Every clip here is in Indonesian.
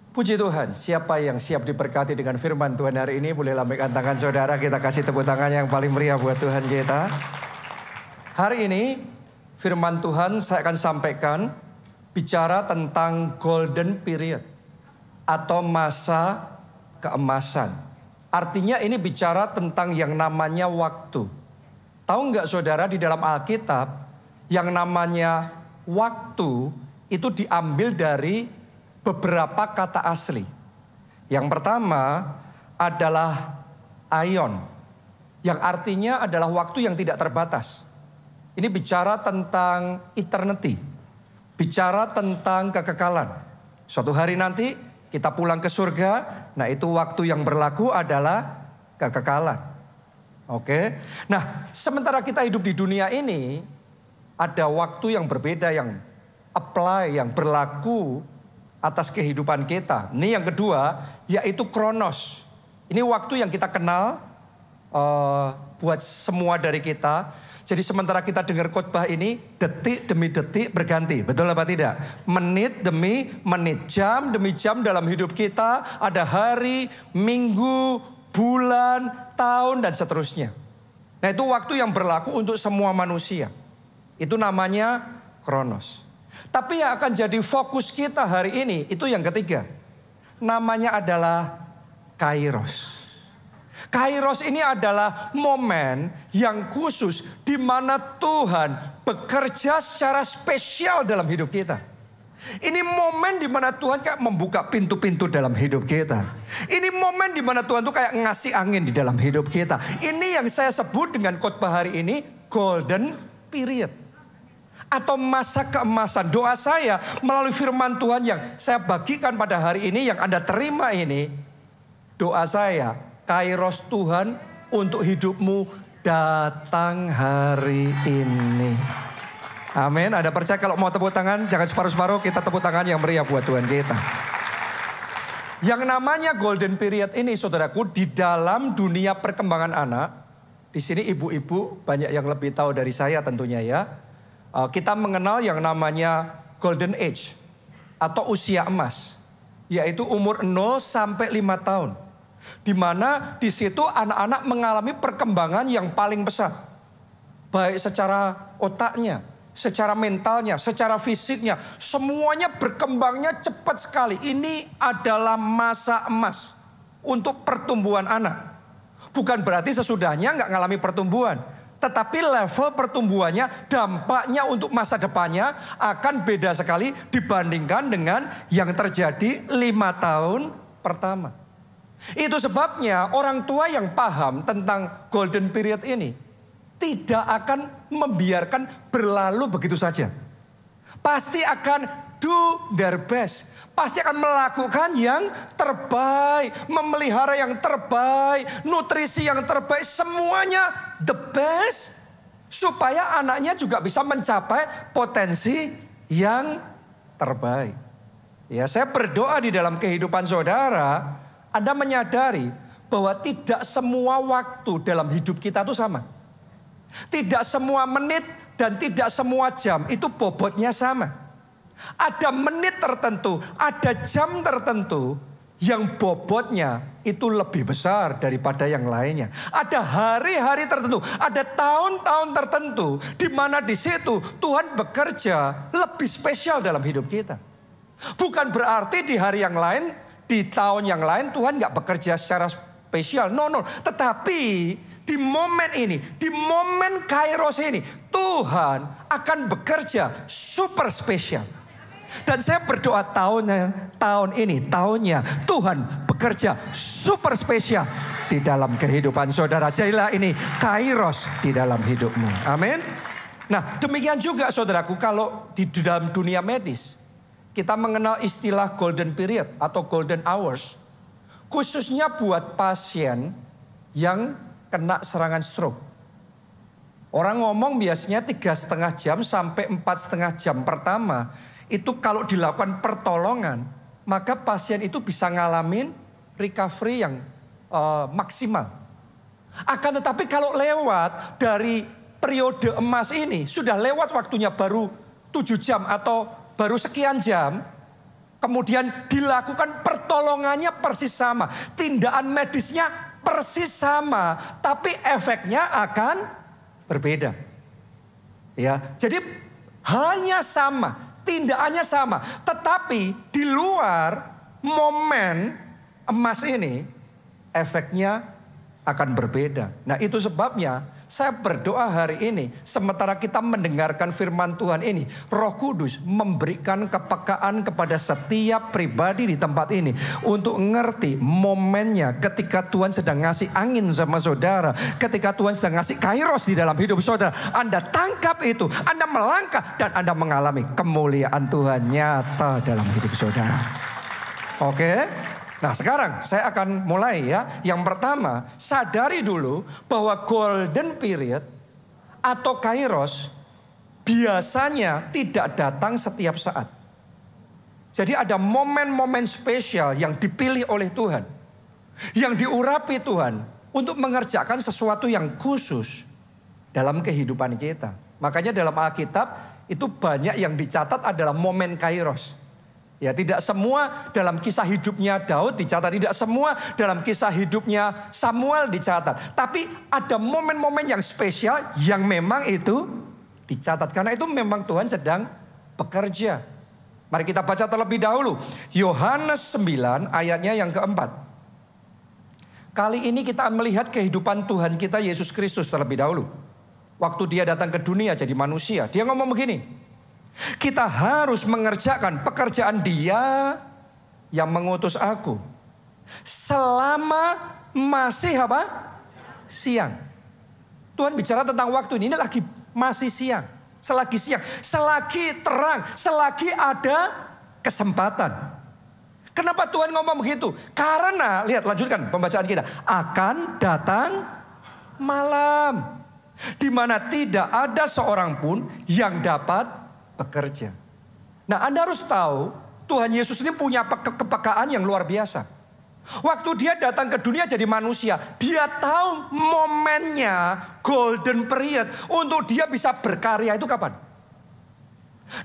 Puji Tuhan, siapa yang siap diberkati dengan firman Tuhan hari ini? Boleh lambaikan tangan saudara, kita kasih tepuk tangan yang paling meriah buat Tuhan kita. Hari ini firman Tuhan saya akan sampaikan bicara tentang golden period atau masa keemasan. Artinya ini bicara tentang yang namanya waktu. Tahu nggak saudara, di dalam Alkitab yang namanya waktu itu diambil dari beberapa kata asli. Yang pertama adalah aion, yang artinya adalah waktu yang tidak terbatas. Ini bicara tentang eternity, bicara tentang kekekalan. Suatu hari nanti kita pulang ke surga, nah itu waktu yang berlaku adalah kekekalan. Oke. Nah, sementara kita hidup di dunia ini, ada waktu yang berbeda yang apply, yang berlaku atas kehidupan kita. Ini yang kedua, yaitu kronos. Ini waktu yang kita kenal buat semua dari kita. Jadi sementara kita dengar khotbah ini, detik demi detik berganti. Betul apa tidak? Menit demi menit, jam demi jam dalam hidup kita. Ada hari, minggu, bulan, tahun, dan seterusnya. Nah, itu waktu yang berlaku untuk semua manusia. Itu namanya kronos. Tapi yang akan jadi fokus kita hari ini itu yang ketiga. Namanya adalah kairos. Kairos ini adalah momen yang khusus di mana Tuhan bekerja secara spesial dalam hidup kita. Ini momen di mana Tuhan kayak membuka pintu-pintu dalam hidup kita. Ini momen di mana Tuhan tuh kayak ngasih angin di dalam hidup kita. Ini yang saya sebut dengan khotbah hari ini golden period atau masa keemasan. Doa saya melalui firman Tuhan yang saya bagikan pada hari ini, yang Anda terima ini, doa saya, kairos Tuhan untuk hidupmu datang hari ini. Amin. Anda percaya? Kalau mau tepuk tangan, jangan separuh-separuh, kita tepuk tangan yang meriah buat Tuhan kita. Yang namanya golden period ini, saudaraku, di dalam dunia perkembangan anak, di sini ibu-ibu banyak yang lebih tahu dari saya tentunya ya. Kita mengenal yang namanya golden age atau usia emas, yaitu umur 0 sampai 5 tahun. Di mana di situ anak-anak mengalami perkembangan yang paling pesat. Baik secara otaknya, secara mentalnya, secara fisiknya, semuanya berkembangnya cepat sekali. Ini adalah masa emas untuk pertumbuhan anak. Bukan berarti sesudahnya nggak ngalami pertumbuhan. Tetapi level pertumbuhannya, dampaknya untuk masa depannya akan beda sekali dibandingkan dengan yang terjadi 5 tahun pertama. Itu sebabnya orang tua yang paham tentang golden period ini tidak akan membiarkan berlalu begitu saja. Pasti akan do their best. Pasti akan melakukan yang terbaik, memelihara yang terbaik, nutrisi yang terbaik, semuanya the best. Supaya anaknya juga bisa mencapai potensi yang terbaik. Ya, saya berdoa di dalam kehidupan saudara, Anda menyadari bahwa tidak semua waktu dalam hidup kita itu sama. Tidak semua menit dan tidak semua jam itu bobotnya sama. Ada menit tertentu, ada jam tertentu yang bobotnya itu lebih besar daripada yang lainnya. Ada hari-hari tertentu, ada tahun-tahun tertentu di mana di situ Tuhan bekerja lebih spesial dalam hidup kita. Bukan berarti di hari yang lain, di tahun yang lain Tuhan nggak bekerja secara spesial. No. Tetapi di momen ini, di momen kairos ini, Tuhan akan bekerja super spesial. Dan saya berdoa tahun ini, tahunnya Tuhan bekerja super spesial di dalam kehidupan saudara. Jadilah ini kairos di dalam hidupmu. Amin. Nah, demikian juga saudaraku, kalau di dalam dunia medis kita mengenal istilah golden period atau golden hours, khususnya buat pasien yang kena serangan stroke. Orang ngomong biasanya 3,5 jam sampai 4,5 jam pertama itu kalau dilakukan pertolongan, maka pasien itu bisa ngalamin recovery yang maksimal. Akan tetapi kalau lewat dari periode emas ini, sudah lewat waktunya baru 7 jam atau baru sekian jam, Kemudian dilakukan pertolongannya persis sama. Tindakan medisnya persis sama. Tapi efeknya akan berbeda. Ya, jadi hanya sama. Tindakannya sama. Tetapi di luar momen emas ini efeknya akan berbeda. Nah itu sebabnya saya berdoa hari ini, sementara kita mendengarkan firman Tuhan ini, Roh Kudus memberikan kepekaan kepada setiap pribadi di tempat ini untuk ngerti momennya ketika Tuhan sedang ngasih angin sama saudara, ketika Tuhan sedang ngasih kairos di dalam hidup saudara. Anda tangkap itu, Anda melangkah dan Anda mengalami kemuliaan Tuhan nyata dalam hidup saudara. Oke? Nah sekarang saya akan mulai ya. Yang pertama, sadari dulu bahwa golden period atau kairos biasanya tidak datang setiap saat. Jadi ada momen-momen spesial yang dipilih oleh Tuhan, yang diurapi Tuhan untuk mengerjakan sesuatu yang khusus dalam kehidupan kita. Makanya dalam Alkitab itu banyak yang dicatat adalah momen kairos. Ya, tidak semua dalam kisah hidupnya Daud dicatat, tidak semua dalam kisah hidupnya Samuel dicatat. Tapi ada momen-momen yang spesial yang memang itu dicatat. Karena itu memang Tuhan sedang bekerja. Mari kita baca terlebih dahulu. Yohanes 9 ayatnya yang keempat. Kali ini kita melihat kehidupan Tuhan kita Yesus Kristus terlebih dahulu. Waktu dia datang ke dunia jadi manusia. Dia ngomong begini. Kita harus mengerjakan pekerjaan Dia yang mengutus aku selama masih apa? Siang. Tuhan bicara tentang waktu ini lagi masih siang, selagi siang, selagi terang, selagi ada kesempatan. Kenapa Tuhan ngomong begitu? Karena lihat, lanjutkan pembacaan kita, akan datang malam di mana tidak ada seorang pun yang dapat bekerja. Nah Anda harus tahu Tuhan Yesus ini punya kepekaan yang luar biasa. Waktu dia datang ke dunia jadi manusia, dia tahu momennya golden period untuk dia bisa berkarya itu kapan.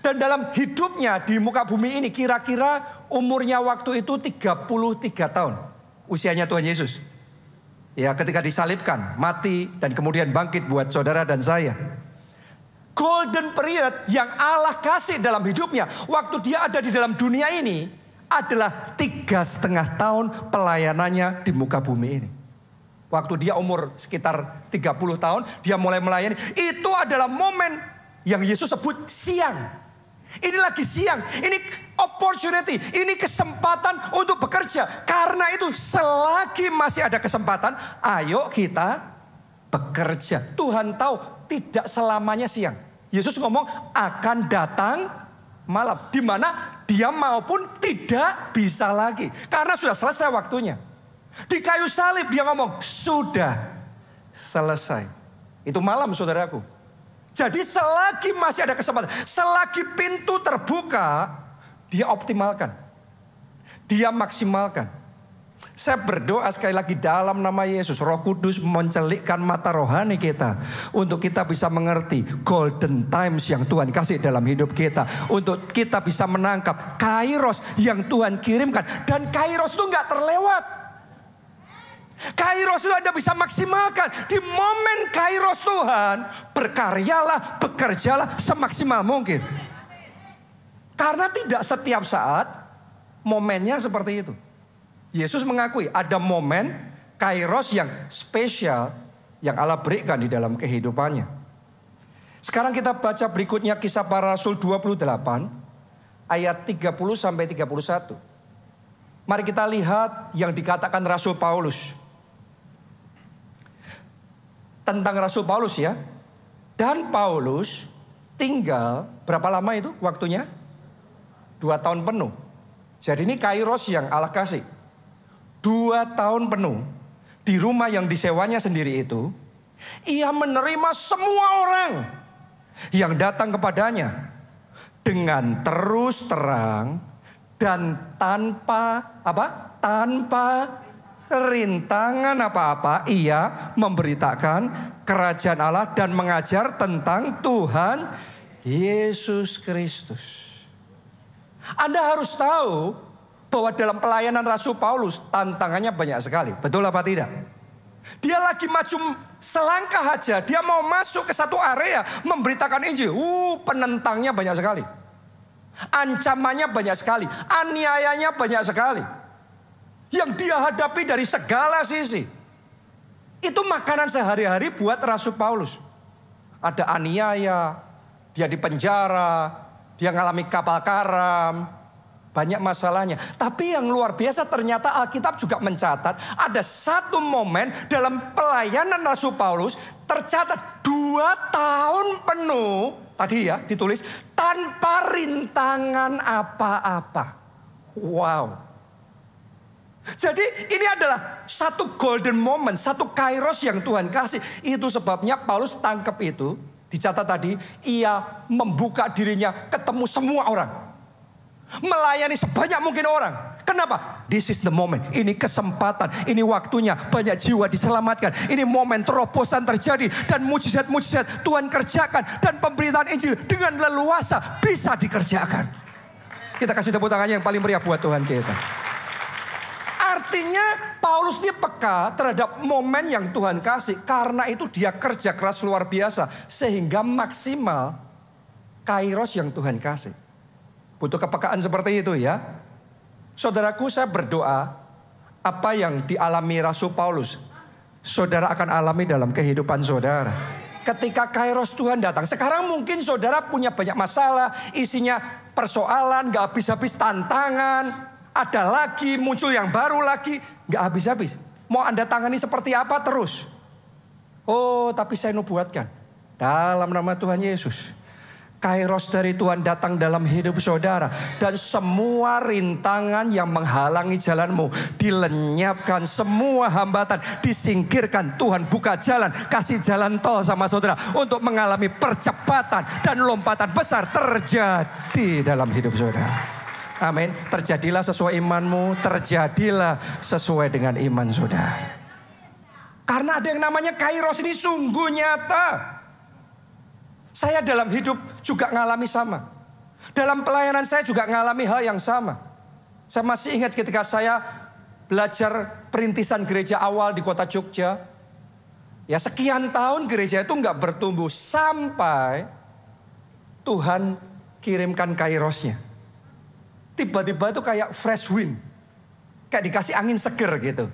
Dan dalam hidupnya di muka bumi ini kira-kira umurnya waktu itu 33 tahun. Usianya Tuhan Yesus. Ya ketika disalibkan, mati dan kemudian bangkit buat saudara dan saya. Golden period yang Allah kasih dalam hidupnya waktu dia ada di dalam dunia ini adalah 3,5 tahun pelayanannya di muka bumi ini. Waktu dia umur sekitar 30 tahun dia mulai melayani. Itu adalah momen yang Yesus sebut siang. Ini lagi siang, ini opportunity, ini kesempatan untuk bekerja. Karena itu selagi masih ada kesempatan, ayo kita bekerja. Tuhan tahu tidak selamanya siang. Yesus ngomong akan datang malam. Di mana dia maupun tidak bisa lagi. Karena sudah selesai waktunya. Di kayu salib dia ngomong sudah selesai. Itu malam saudaraku. Jadi selagi masih ada kesempatan. Selagi pintu terbuka. Dia optimalkan. Dia maksimalkan. Saya berdoa sekali lagi dalam nama Yesus, Roh Kudus mencelikkan mata rohani kita untuk kita bisa mengerti golden times yang Tuhan kasih dalam hidup kita, untuk kita bisa menangkap kairos yang Tuhan kirimkan. Dan kairos itu nggak terlewat. Kairos itu Anda bisa maksimalkan. Di momen kairos Tuhan, berkaryalah, bekerjalah semaksimal mungkin. Karena tidak setiap saat momennya seperti itu. Yesus mengakui ada momen kairos yang spesial yang Allah berikan di dalam kehidupannya. Sekarang kita baca berikutnya Kisah Para Rasul 28 ayat 30 sampai 31. Mari kita lihat yang dikatakan Rasul Paulus. Tentang Rasul Paulus ya. Dan Paulus tinggal berapa lama itu waktunya? 2 tahun penuh. Jadi ini kairos yang Allah kasih. 2 tahun penuh di rumah yang disewanya sendiri itu, ia menerima semua orang yang datang kepadanya dengan terus terang dan tanpa tanpa rintangan apa-apa. Ia memberitakan kerajaan Allah dan mengajar tentang Tuhan Yesus Kristus. Anda harus tahu bahwa dalam pelayanan Rasul Paulus tantangannya banyak sekali. Betul apa tidak? Dia lagi maju selangkah aja, dia mau masuk ke satu area memberitakan Injil. Penentangnya banyak sekali. Ancamannya banyak sekali, aniayanya banyak sekali. Yang dia hadapi dari segala sisi. Itu makanan sehari-hari buat Rasul Paulus. Ada aniaya, dia dipenjara, dia ngalami kapal karam, banyak masalahnya. Tapi yang luar biasa ternyata Alkitab juga mencatat ada satu momen dalam pelayanan Rasul Paulus tercatat 2 tahun penuh. Tadi ya ditulis tanpa rintangan apa-apa. Wow. Jadi ini adalah satu golden moment, satu kairos yang Tuhan kasih. Itu sebabnya Paulus tangkap itu. Dicatat tadi, ia membuka dirinya ketemu semua orang. Melayani sebanyak mungkin orang. Kenapa? This is the moment. Ini kesempatan, ini waktunya. Banyak jiwa diselamatkan. Ini momen terobosan terjadi. Dan mujizat-mujizat Tuhan kerjakan. Dan pemberitaan Injil dengan leluasa bisa dikerjakan. Kita kasih tepuk tangannya yang paling meriah buat Tuhan kita. Artinya Paulus ini peka terhadap momen yang Tuhan kasih. Karena itu dia kerja keras luar biasa. Sehingga maksimal kairos yang Tuhan kasih. Butuh kepekaan seperti itu ya. Saudaraku, saya berdoa apa yang dialami Rasul Paulus, saudara akan alami dalam kehidupan saudara. Ketika kairos Tuhan datang. Sekarang mungkin saudara punya banyak masalah. Isinya persoalan, gak habis-habis tantangan. Ada lagi, muncul yang baru lagi. Gak habis-habis. Mau Anda tangani seperti apa terus? Oh, tapi saya nubuatkan. Dalam nama Tuhan Yesus. Kairos dari Tuhan datang dalam hidup saudara. Dan semua rintangan yang menghalangi jalanmu dilenyapkan. Semua hambatan disingkirkan. Tuhan buka jalan. Kasih jalan tol sama saudara. Untuk mengalami percepatan dan lompatan besar terjadi dalam hidup saudara. Amin. Terjadilah sesuai imanmu. Terjadilah sesuai dengan iman saudara. Karena ada yang namanya kairos ini sungguh nyata. Saya dalam hidup juga ngalami sama. Dalam pelayanan saya juga ngalami hal yang sama. Saya masih ingat ketika saya belajar perintisan gereja awal di kota Jogja. Ya sekian tahun gereja itu nggak bertumbuh sampai Tuhan kirimkan kairosnya. Tiba-tiba itu kayak fresh wind. Kayak dikasih angin seger gitu.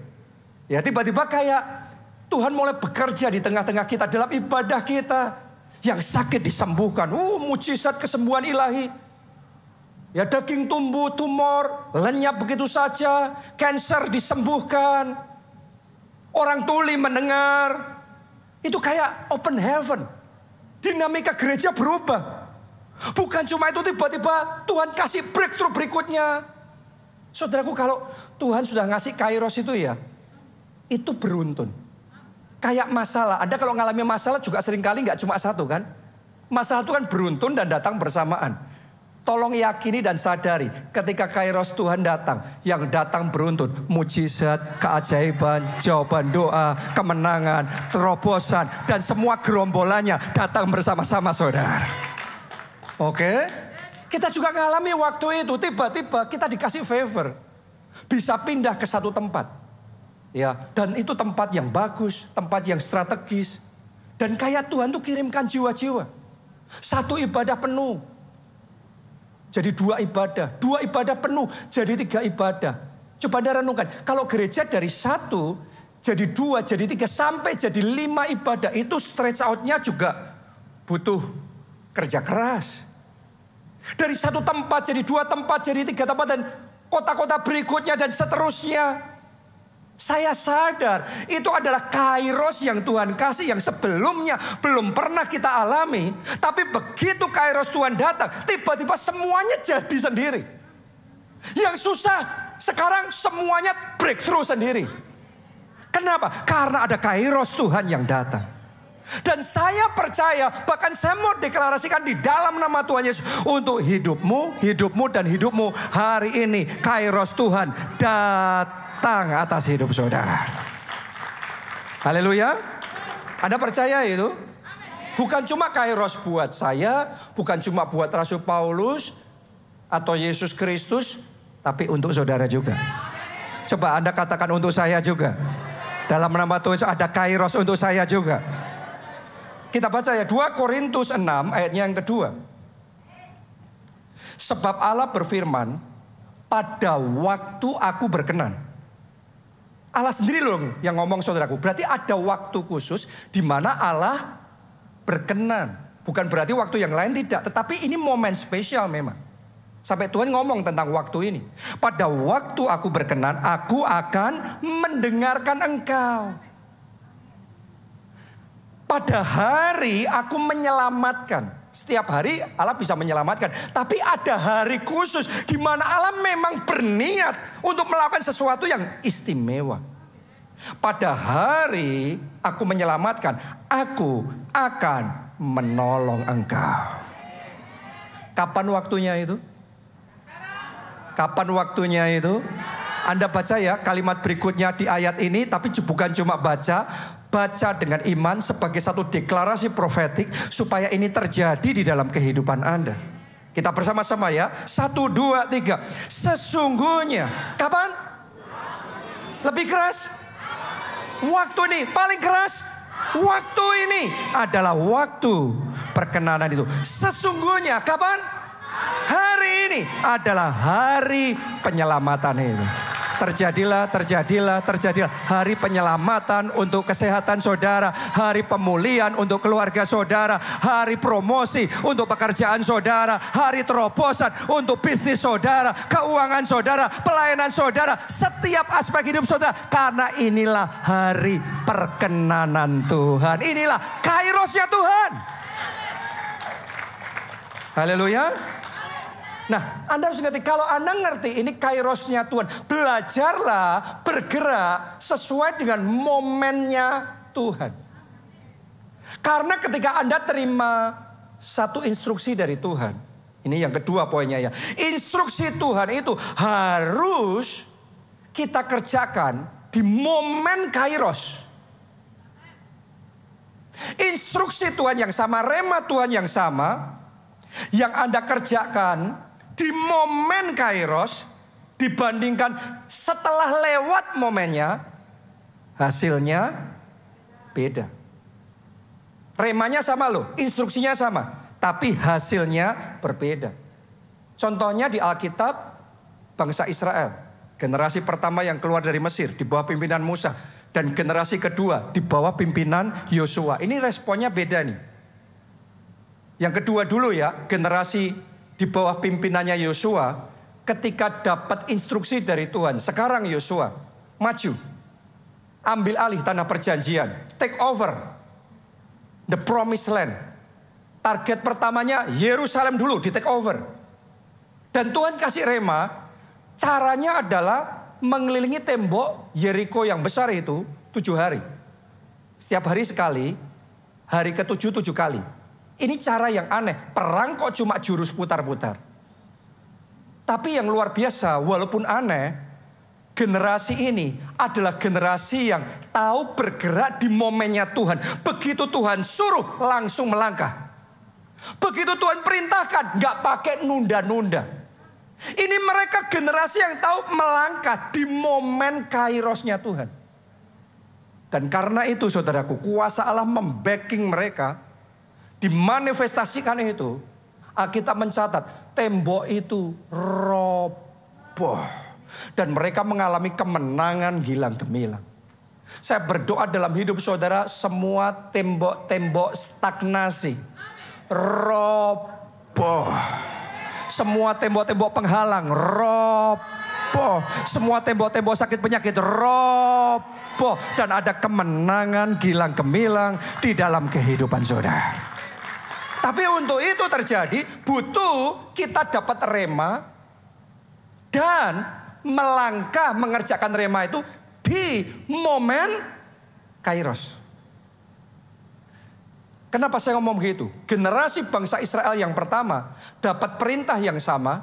Ya tiba-tiba kayak Tuhan mulai bekerja di tengah-tengah kita dalam ibadah kita. Yang sakit disembuhkan. Mujizat kesembuhan ilahi. Ya daging tumbuh, tumor, lenyap begitu saja. Cancer disembuhkan. Orang tuli mendengar. Itu kayak open heaven. Dinamika gereja berubah. Bukan cuma itu, tiba-tiba Tuhan kasih breakthrough berikutnya. Saudaraku, kalau Tuhan sudah ngasih kairos itu ya, itu beruntun. Kayak masalah, Anda kalau ngalami masalah juga seringkali nggak cuma satu kan. Masalah itu kan beruntun dan datang bersamaan. Tolong yakini dan sadari ketika kairos Tuhan datang. Yang datang beruntun. Mujizat, keajaiban, jawaban doa, kemenangan, terobosan. Dan semua gerombolannya datang bersama-sama saudara. Oke? Kita juga ngalami waktu itu. Tiba-tiba kita dikasih favor. Bisa pindah ke satu tempat. Ya, dan itu tempat yang bagus, tempat yang strategis. Dan kayak Tuhan tuh kirimkan jiwa-jiwa. Satu ibadah penuh. Jadi 2 ibadah. 2 ibadah penuh jadi 3 ibadah. Coba Anda renungkan. Kalau gereja dari 1 jadi 2, jadi 3 sampai jadi 5 ibadah. Itu stretch out-nya juga butuh kerja keras. Dari 1 tempat jadi 2 tempat, jadi 3 tempat. Dan kota-kota berikutnya dan seterusnya. Saya sadar itu adalah kairos yang Tuhan kasih yang sebelumnya belum pernah kita alami. Tapi begitu kairos Tuhan datang, tiba-tiba semuanya jadi sendiri. Yang susah sekarang semuanya breakthrough sendiri. Kenapa? Karena ada kairos Tuhan yang datang. Dan saya percaya, bahkan saya mau deklarasikan di dalam nama Tuhan Yesus. Untuk hidupmu, hidupmu dan hidupmu hari ini kairos Tuhan datang atas hidup saudara. Haleluya. Anda percaya itu? Bukan cuma kairos buat saya, bukan cuma buat Rasul Paulus, atau Yesus Kristus, tapi untuk saudara juga. Coba Anda katakan untuk saya juga. Dalam nama Tuhan Yesus ada kairos untuk saya juga. Kita baca ya 2 Korintus 6 ayatnya yang kedua. Sebab Allah berfirman, pada waktu aku berkenan. Allah sendiri loh yang ngomong saudaraku. Berarti ada waktu khusus di mana Allah berkenan. Bukan berarti waktu yang lain tidak. Tetapi ini momen spesial memang. Sampai Tuhan ngomong tentang waktu ini. Pada waktu aku berkenan, aku akan mendengarkan engkau. Pada hari aku menyelamatkan. Setiap hari Allah bisa menyelamatkan. Tapi ada hari khusus di mana Allah memang berniat untuk melakukan sesuatu yang istimewa. Pada hari aku menyelamatkan, aku akan menolong engkau. Kapan waktunya itu? Kapan waktunya itu? Anda baca ya kalimat berikutnya di ayat ini, tapi bukan cuma baca dengan iman sebagai satu deklarasi profetik supaya ini terjadi di dalam kehidupan Anda. Kita bersama-sama ya. 1, 2, 3. Sesungguhnya. Kapan? Lebih keras? Waktu ini paling keras. Waktu ini adalah waktu perkenanan itu. Sesungguhnya kapan? Hari ini adalah hari penyelamatan itu. Terjadilah hari penyelamatan untuk kesehatan saudara, hari pemulihan untuk keluarga saudara, hari promosi untuk pekerjaan saudara, hari terobosan untuk bisnis saudara, keuangan saudara, pelayanan saudara, setiap aspek hidup saudara. Karena inilah hari perkenanan Tuhan, inilah kairosnya Tuhan. Haleluya. Nah, Anda harus ngerti, kalau Anda ngerti ini kairosnya Tuhan, belajarlah bergerak sesuai dengan momennya Tuhan. Karena ketika Anda terima satu instruksi dari Tuhan, ini yang kedua poinnya ya. Instruksi Tuhan itu harus kita kerjakan di momen kairos. Instruksi Tuhan yang sama, rema Tuhan yang sama, yang Anda kerjakan di momen kairos dibandingkan setelah lewat momennya, hasilnya beda. Remanya sama loh, instruksinya sama, tapi hasilnya berbeda. Contohnya di Alkitab, bangsa Israel, generasi pertama yang keluar dari Mesir di bawah pimpinan Musa, dan generasi kedua di bawah pimpinan Yosua. Ini responnya beda nih. Yang kedua dulu ya, generasi di bawah pimpinannya Yosua, ketika dapat instruksi dari Tuhan, sekarang Yosua maju, ambil alih tanah perjanjian, take over the promised land. Target pertamanya Yerusalem dulu di take over. Dan Tuhan kasih rema, caranya adalah mengelilingi tembok Yeriko yang besar itu 7 hari. Setiap hari sekali, hari ke-7 7 kali. Ini cara yang aneh, perang kok cuma jurus putar-putar. Tapi yang luar biasa, walaupun aneh, generasi ini adalah generasi yang tahu bergerak di momennya Tuhan. Begitu Tuhan suruh, langsung melangkah. Begitu Tuhan perintahkan, gak pakai nunda-nunda. Ini mereka generasi yang tahu melangkah di momen kairosnya Tuhan. Dan karena itu saudaraku, kuasa Allah membacking mereka. Dimanifestasikan itu, Alkitab mencatat tembok itu roboh dan mereka mengalami kemenangan gilang gemilang. Saya berdoa dalam hidup saudara, semua tembok-tembok stagnasi roboh. Semua tembok-tembok penghalang roboh. Semua tembok-tembok sakit penyakit roboh. Dan ada kemenangan gilang gemilang di dalam kehidupan saudara. Tapi untuk itu terjadi butuh kita dapat rema dan melangkah mengerjakan rema itu di momen kairos. Kenapa saya ngomong begitu? Generasi bangsa Israel yang pertama dapat perintah yang sama.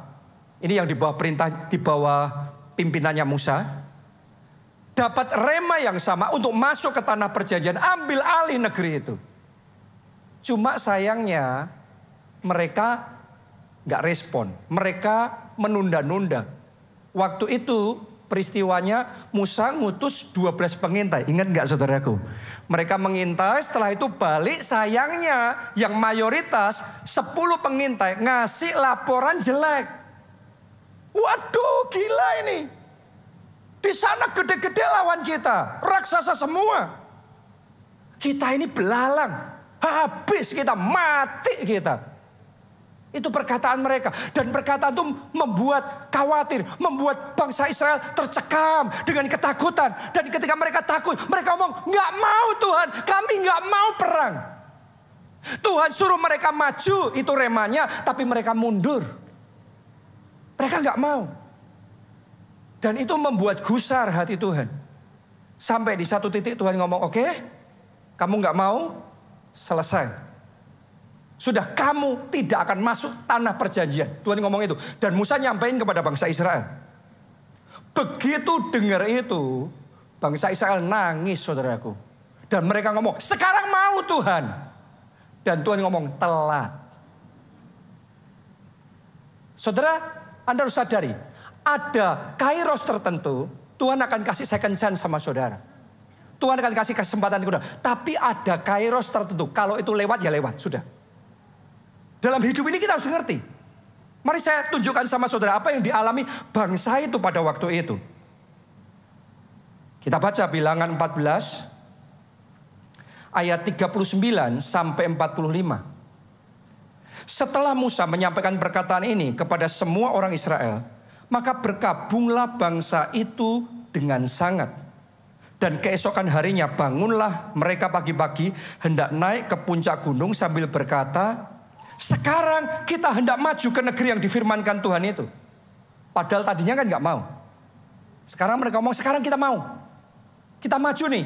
Ini yang di bawah pimpinannya Musa. Dapat rema yang sama untuk masuk ke tanah perjanjian, ambil alih negeri itu. Cuma sayangnya mereka nggak respon. Mereka menunda-nunda. Waktu itu peristiwanya Musa ngutus 12 pengintai. Ingat nggak saudaraku? Mereka mengintai, setelah itu balik. Sayangnya yang mayoritas 10 pengintai ngasih laporan jelek. Waduh, gila ini. Di sana gede-gede lawan kita, raksasa semua. Kita ini belalang, habis kita, mati kita. Itu perkataan mereka. Dan perkataan itu membuat khawatir, membuat bangsa Israel tercekam dengan ketakutan. Dan ketika mereka takut, mereka ngomong, nggak mau Tuhan, kami nggak mau perang. Tuhan suruh mereka maju, itu remanya, tapi mereka mundur. Mereka nggak mau. Dan itu membuat gusar hati Tuhan. Sampai di satu titik Tuhan ngomong, oke, kamu nggak mau, selesai. Sudah, kamu tidak akan masuk tanah perjanjian. Tuhan ngomong itu. Dan Musa nyampein kepada bangsa Israel. Begitu dengar itu, bangsa Israel nangis saudaraku. Dan mereka ngomong, sekarang mau Tuhan. Dan Tuhan ngomong, telat. Saudara, Anda harus sadari. Ada kairos tertentu, Tuhan akan kasih second chance sama saudara. Tuhan akan kasih kesempatan kedua. Tapi ada kairos tertentu. Kalau itu lewat, ya lewat, sudah. Dalam hidup ini kita harus ngerti. Mari saya tunjukkan sama saudara apa yang dialami bangsa itu pada waktu itu. Kita baca Bilangan 14 ayat 39 sampai 45. Setelah Musa menyampaikan perkataan ini kepada semua orang Israel, maka berkabunglah bangsa itu dengan sangat. Dan keesokan harinya bangunlah mereka pagi-pagi hendak naik ke puncak gunung sambil berkata, sekarang kita hendak maju ke negeri yang difirmankan Tuhan itu. Padahal tadinya kan gak mau. Sekarang mereka ngomong, sekarang kita mau. Kita maju nih.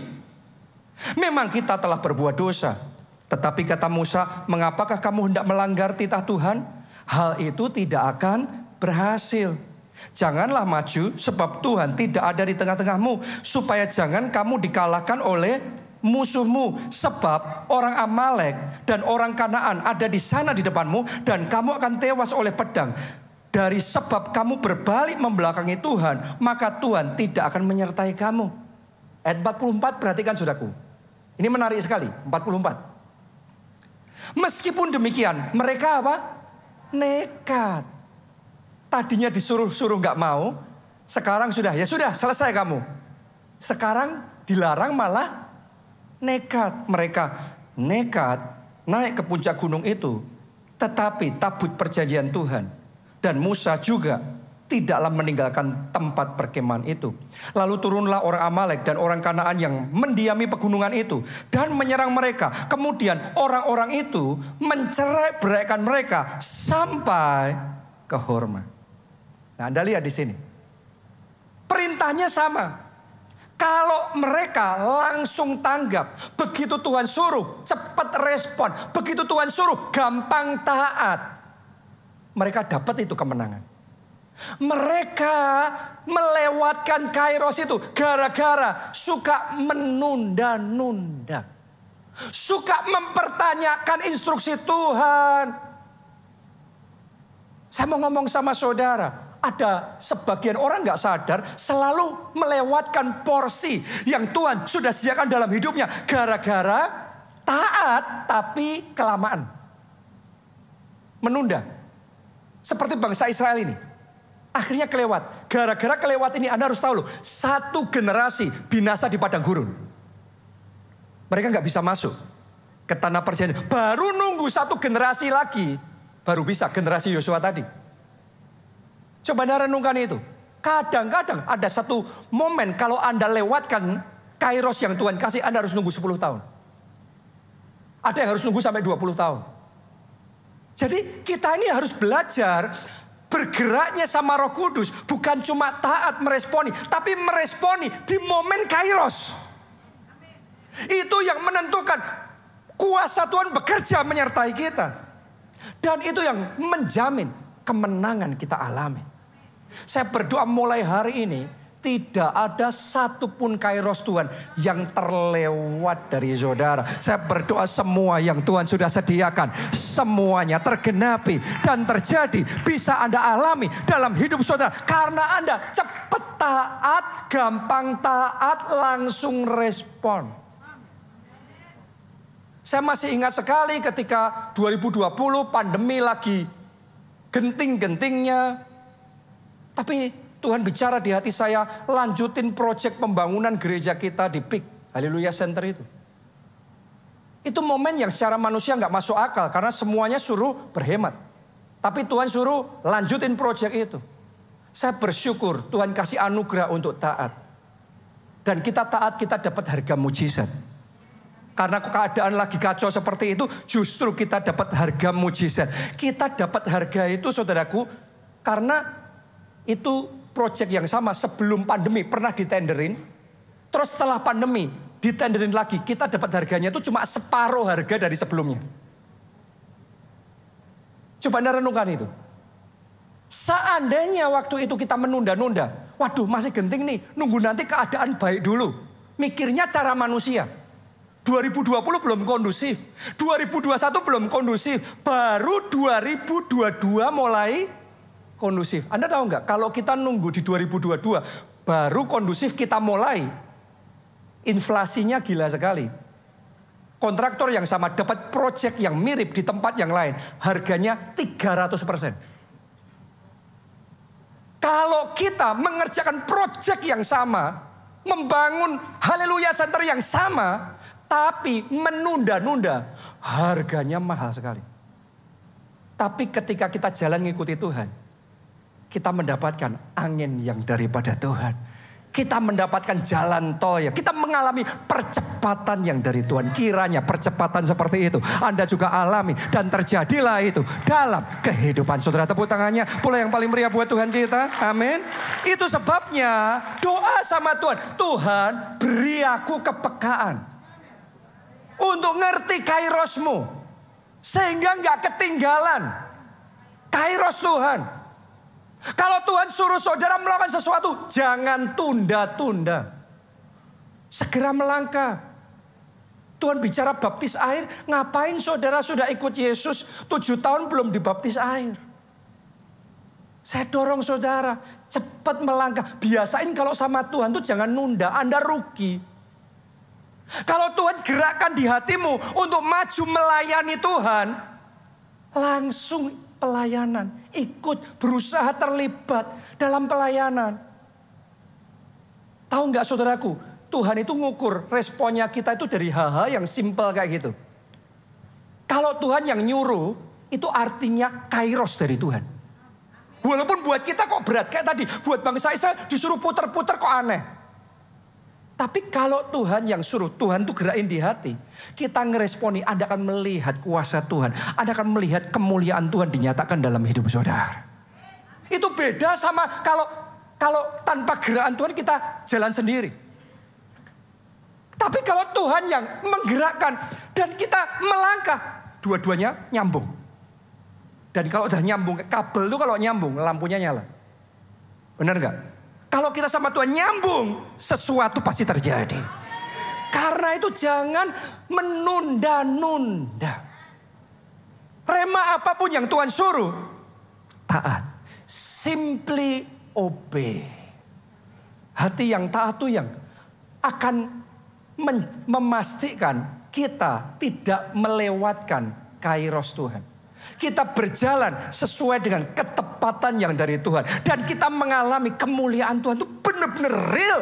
Memang kita telah berbuat dosa. Tetapi kata Musa, mengapakah kamu hendak melanggar titah Tuhan? Hal itu tidak akan berhasil. Janganlah maju sebab Tuhan tidak ada di tengah-tengahmu. Supaya jangan kamu dikalahkan oleh musuhmu, sebab orang Amalek dan orang Kanaan ada di sana di depanmu, dan kamu akan tewas oleh pedang. Dari sebab kamu berbalik membelakangi Tuhan, maka Tuhan tidak akan menyertai kamu. Ayat 44, perhatikan saudaraku. Ini menarik sekali, 44. Meskipun demikian, mereka apa? Nekat. Tadinya disuruh-suruh gak mau, sekarang sudah, ya sudah, selesai kamu. Sekarang dilarang malah nekat. Mereka nekat naik ke puncak gunung itu. Tetapi tabut perjanjian Tuhan dan Musa juga tidaklah meninggalkan tempat perkemahan itu. Lalu turunlah orang Amalek dan orang Kanaan yang mendiami pegunungan itu dan menyerang mereka. Kemudian orang-orang itu mencerai-beraikan mereka sampai ke Horma. Nah, Anda lihat di sini. Perintahnya sama. Kalau mereka langsung tanggap, begitu Tuhan suruh cepat respon, begitu Tuhan suruh gampang taat, mereka dapat itu kemenangan. Mereka melewatkan kairos itu gara-gara suka menunda-nunda, suka mempertanyakan instruksi Tuhan. Saya mau ngomong sama saudara. Ada sebagian orang gak sadar selalu melewatkan porsi yang Tuhan sudah sediakan dalam hidupnya. Gara-gara taat tapi kelamaan. Menunda. Seperti bangsa Israel ini. Akhirnya kelewat. Gara-gara kelewat ini Anda harus tahu loh. Satu generasi binasa di padang gurun. Mereka gak bisa masuk ke tanah perjanjian. Baru nunggu satu generasi lagi. Baru bisa generasi Yosua tadi. Coba Anda renungkan itu. Kadang-kadang ada satu momen kalau Anda lewatkan kairos yang Tuhan kasih, Anda harus nunggu 10 tahun. Ada yang harus nunggu sampai 20 tahun. Jadi kita ini harus belajar bergeraknya sama Roh Kudus. Bukan cuma taat meresponi, tapi meresponi di momen kairos. Itu yang menentukan kuasa Tuhan bekerja menyertai kita. Dan itu yang menjamin kemenangan kita alami. Saya berdoa mulai hari ini Tidak ada satupun kairos Tuhan yang terlewat dari saudara. Saya berdoa semua yang Tuhan sudah sediakan, semuanya tergenapi dan terjadi. Bisa Anda alami dalam hidup saudara. Karena Anda cepat taat, gampang taat, langsung respon. Saya masih ingat sekali ketika 2020 pandemi lagi genting-gentingnya. Tapi Tuhan bicara di hati saya, lanjutin proyek pembangunan gereja kita di PIK, Haleluya Center itu. Itu momen yang secara manusia nggak masuk akal, karena semuanya suruh berhemat. Tapi Tuhan suruh lanjutin proyek itu. Saya bersyukur Tuhan kasih anugerah untuk taat. Dan kita taat, kita dapat harga mujizat. Karena keadaan lagi kacau seperti itu, justru kita dapat harga mujizat. Kita dapat harga itu saudaraku, karena itu proyek yang sama sebelum pandemi pernah ditenderin. Terus setelah pandemi ditenderin lagi. Kita dapat harganya itu cuma separuh harga dari sebelumnya. Coba Anda renungkan itu. Seandainya waktu itu kita menunda-nunda. Waduh masih genting nih. Nunggu nanti keadaan baik dulu. Mikirnya cara manusia. 2020 belum kondusif. 2021 belum kondusif. Baru 2022 mulai kondusif. Anda tahu nggak? Kalau kita nunggu di 2022 baru kondusif kita mulai, inflasinya gila sekali. Kontraktor yang sama dapat proyek yang mirip di tempat yang lain, harganya 300%. Kalau kita mengerjakan proyek yang sama, membangun Haleluya Center yang sama, tapi menunda-nunda, harganya mahal sekali. Tapi ketika kita jalan ngikuti Tuhan, kita mendapatkan angin yang daripada Tuhan. Kita mendapatkan jalan tol ya. Kita mengalami percepatan yang dari Tuhan. Kiranya percepatan seperti itu Anda juga alami. Dan terjadilah itu dalam kehidupan saudara. Tepuk tangannya. Pula yang paling meriah buat Tuhan kita. Amin. Itu sebabnya doa sama Tuhan. Tuhan beri aku kepekaan. Untuk ngerti kairosmu. Sehingga gak ketinggalan. Kairos Tuhan. Kalau Tuhan suruh saudara melakukan sesuatu, jangan tunda-tunda. Segera melangkah. Tuhan bicara baptis air, ngapain saudara sudah ikut Yesus 7 tahun belum dibaptis air? Saya dorong saudara, cepat melangkah. Biasain kalau sama Tuhan tuh jangan nunda, Anda rugi. Kalau Tuhan gerakkan di hatimu untuk maju melayani Tuhan, langsung pelayanan. Ikut berusaha terlibat dalam pelayanan. Tahu nggak saudaraku, Tuhan itu ngukur responnya kita itu dari hal-hal yang simpel kayak gitu. Kalau Tuhan yang nyuruh, itu artinya kairos dari Tuhan. Walaupun buat kita kok berat kayak tadi, buat bangsa Israel disuruh puter-puter kok aneh. Tapi kalau Tuhan yang suruh, Tuhan tuh gerakin di hati. Kita ngeresponi, Anda akan melihat kuasa Tuhan. Anda akan melihat kemuliaan Tuhan dinyatakan dalam hidup saudara. Itu beda sama kalau tanpa gerakan Tuhan kita jalan sendiri. Tapi kalau Tuhan yang menggerakkan dan kita melangkah, dua-duanya nyambung. Dan kalau udah nyambung, kabel tuh kalau nyambung, lampunya nyala. Benar nggak? Kalau kita sama Tuhan nyambung, sesuatu pasti terjadi. Karena itu jangan menunda-nunda. Rema apapun yang Tuhan suruh, taat. Simply obey. Hati yang taat itu yang akan memastikan kita tidak melewatkan kairos Tuhan. Kita berjalan sesuai dengan ketepatan yang dari Tuhan. Dan kita mengalami kemuliaan Tuhan itu benar-benar real.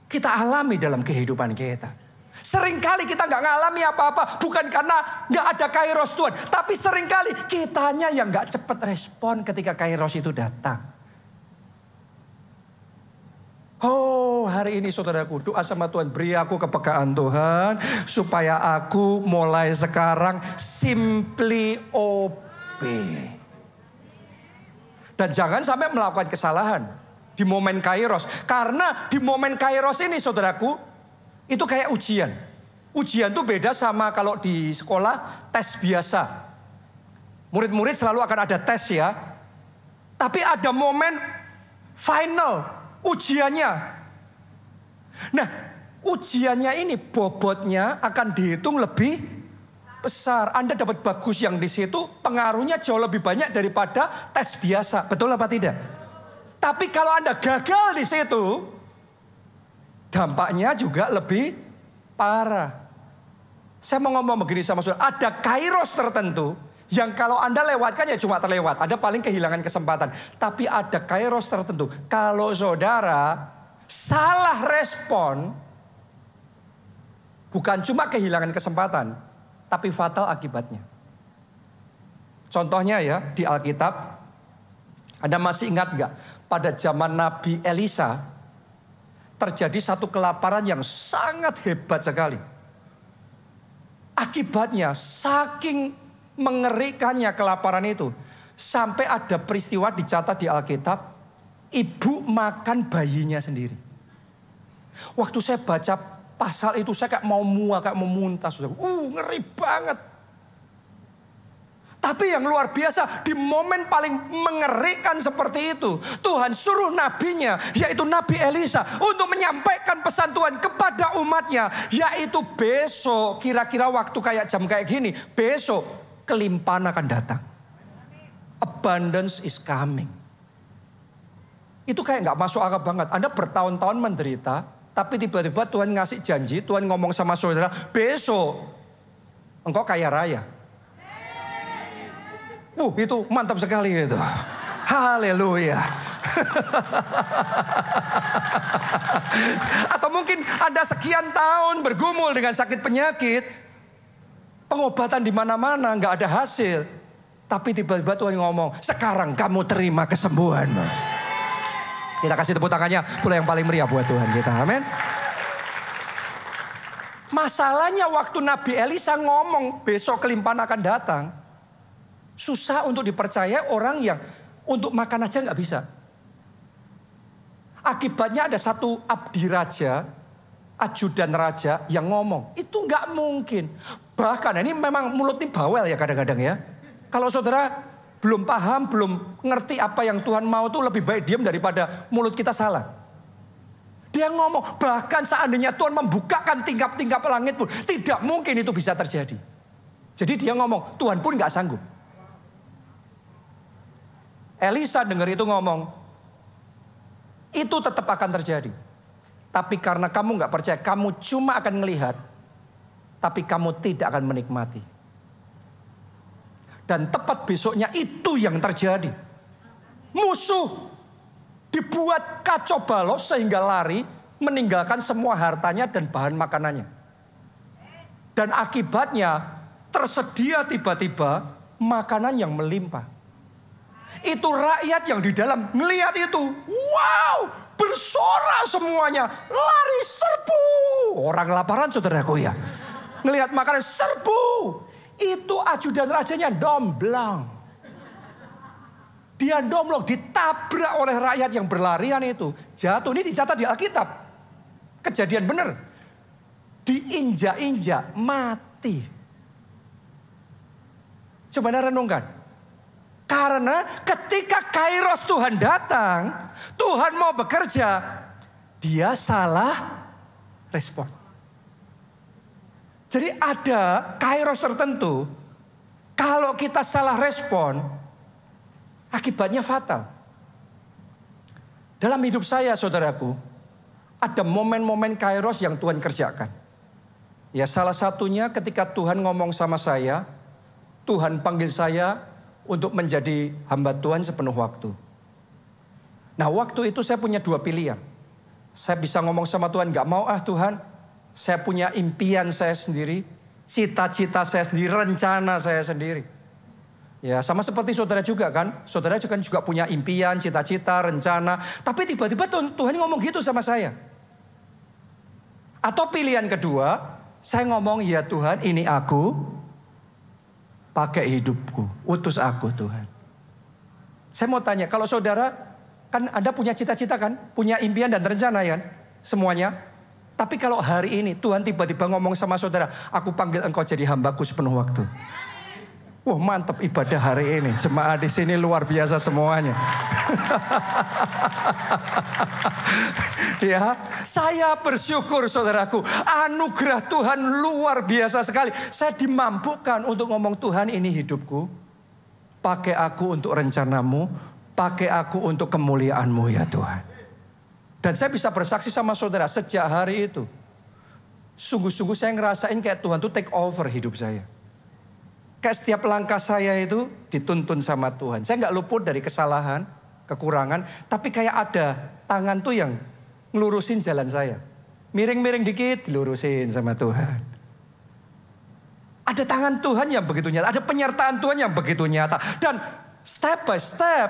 Kita alami dalam kehidupan kita. Seringkali kita gak ngalami apa-apa. Bukan karena gak ada kairos Tuhan. Tapi seringkali kitanya yang gak cepat respon ketika kairos itu datang. Oh, hari ini saudaraku, doa sama Tuhan, beri aku kepekaan Tuhan, supaya aku mulai sekarang simply obey. Dan jangan sampai melakukan kesalahan di momen kairos. Karena di momen kairos ini saudaraku, itu kayak ujian. Ujian itu beda sama kalau di sekolah tes biasa. Murid-murid selalu akan ada tes ya. Tapi ada momen final. ujiannya. Nah, ujiannya ini bobotnya akan dihitung lebih besar. Anda dapat bagus yang di situ, pengaruhnya jauh lebih banyak daripada tes biasa. Betul apa tidak? Tapi kalau Anda gagal di situ, dampaknya juga lebih parah. Saya mau ngomong begini sama saudara, ada kairos tertentu yang kalau Anda lewatkan ya cuma terlewat. Anda paling kehilangan kesempatan. Tapi ada kairos tertentu. Kalau saudara salah respon, bukan cuma kehilangan kesempatan, tapi fatal akibatnya. Contohnya ya di Alkitab, Anda masih ingat gak? Pada zaman Nabi Elisa, terjadi satu kelaparan yang sangat hebat sekali. Akibatnya saking mengerikannya kelaparan itu, sampai ada peristiwa dicatat di Alkitab, ibu makan bayinya sendiri. Waktu saya baca pasal itu saya kayak mau muak, kayak mau muntah. Ngeri banget. Tapi yang luar biasa, di momen paling mengerikan seperti itu, Tuhan suruh nabinya, yaitu Nabi Elisa, untuk menyampaikan pesan Tuhan kepada umatnya, yaitu besok, kira-kira waktu kayak jam kayak gini, besok kelimpahan akan datang. Abundance is coming. Itu kayak gak masuk akal banget. Anda bertahun-tahun menderita, tapi tiba-tiba Tuhan ngasih janji, Tuhan ngomong sama saudara, besok engkau kaya raya. Itu mantap sekali itu. Haleluya. Atau mungkin Anda sekian tahun bergumul dengan sakit penyakit, pengobatan di mana-mana nggak ada hasil, tapi tiba-tiba Tuhan ngomong, sekarang kamu terima kesembuhan. Kita kasih tepuk tangannya, pula yang paling meriah buat Tuhan kita. Amin. Masalahnya waktu Nabi Elisa ngomong besok kelimpahan akan datang, susah untuk dipercaya orang yang untuk makan aja nggak bisa. Akibatnya ada satu abdi raja, ajudan raja yang ngomong, itu nggak mungkin. Bahkan ini memang mulut ini bawel ya kadang-kadang ya. Kalau saudara belum paham, belum ngerti apa yang Tuhan mau, tuh lebih baik diam daripada mulut kita salah. Dia ngomong, bahkan seandainya Tuhan membukakan tingkap-tingkap langit pun, tidak mungkin itu bisa terjadi. Jadi dia ngomong, Tuhan pun nggak sanggup. Elisa dengar itu ngomong, itu tetap akan terjadi. Tapi karena kamu gak percaya, kamu cuma akan melihat, tapi kamu tidak akan menikmati. Dan tepat besoknya itu yang terjadi. Musuh dibuat kacau balau sehingga lari, meninggalkan semua hartanya dan bahan makanannya. Dan akibatnya tersedia tiba-tiba makanan yang melimpah. Itu rakyat yang di dalam ngelihat itu, wow, bersorak semuanya, lari serbu. Orang kelaparan saudaraku ya, ngelihat makanan serbu. Itu ajudan rajanya domblong. Dia domblong, ditabrak oleh rakyat yang berlarian itu. Jatuh, ini dicatat di Alkitab. Kejadian benar. Diinjak-injak, mati. Coba Anda renungkan. Karena ketika kairos Tuhan datang, Tuhan mau bekerja, dia salah respon. Jadi ada kairos tertentu, kalau kita salah respon, akibatnya fatal. Dalam hidup saya saudaraku, ada momen-momen kairos yang Tuhan kerjakan. Ya salah satunya ketika Tuhan ngomong sama saya, Tuhan panggil saya untuk menjadi hamba Tuhan sepenuh waktu. Nah waktu itu saya punya dua pilihan. Saya bisa ngomong sama Tuhan, gak mau Tuhan. Saya punya impian saya sendiri, cita-cita saya sendiri, rencana saya sendiri. Ya sama seperti saudara juga kan. Saudara juga punya impian, cita-cita, rencana. Tapi tiba-tiba Tuhan ngomong gitu sama saya. Atau pilihan kedua, saya ngomong, ya Tuhan ini aku. Pakai hidupku, utus aku Tuhan. Saya mau tanya, kalau saudara, kan Anda punya cita-cita kan? Punya impian dan rencana kan? Semuanya. Tapi kalau hari ini Tuhan tiba-tiba ngomong sama saudara, aku panggil engkau jadi hambaku sepenuh waktu. Wah, mantap ibadah hari ini. Jemaat di sini luar biasa semuanya. Ya, saya bersyukur saudaraku. Anugerah Tuhan luar biasa sekali. Saya dimampukan untuk ngomong, Tuhan ini hidupku. Pakai aku untuk rencanamu. Pakai aku untuk kemuliaan-Mu ya Tuhan. Dan saya bisa bersaksi sama saudara sejak hari itu. Sungguh-sungguh saya ngerasain kayak Tuhan tuh take over hidup saya. Kayak setiap langkah saya itu dituntun sama Tuhan. Saya nggak luput dari kesalahan, kekurangan. Tapi kayak ada tangan tuh yang ngelurusin jalan saya. Miring-miring dikit, dilurusin sama Tuhan. Ada tangan Tuhan yang begitu nyata. Ada penyertaan Tuhan yang begitu nyata. Dan step by step,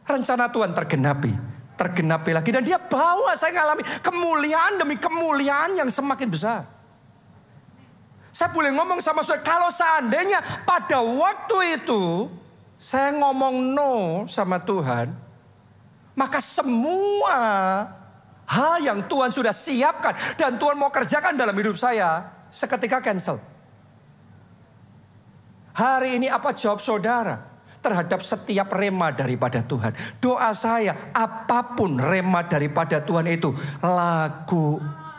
rencana Tuhan tergenapi lagi. Dan dia bawa saya ngalami kemuliaan demi kemuliaan yang semakin besar. Saya boleh ngomong sama saudara, kalau seandainya pada waktu itu saya ngomong no sama Tuhan, maka semua hal yang Tuhan sudah siapkan dan Tuhan mau kerjakan dalam hidup saya seketika cancel. Hari ini apa jawab saudara terhadap setiap rema daripada Tuhan? Doa saya, apapun rema daripada Tuhan itu, lakukan.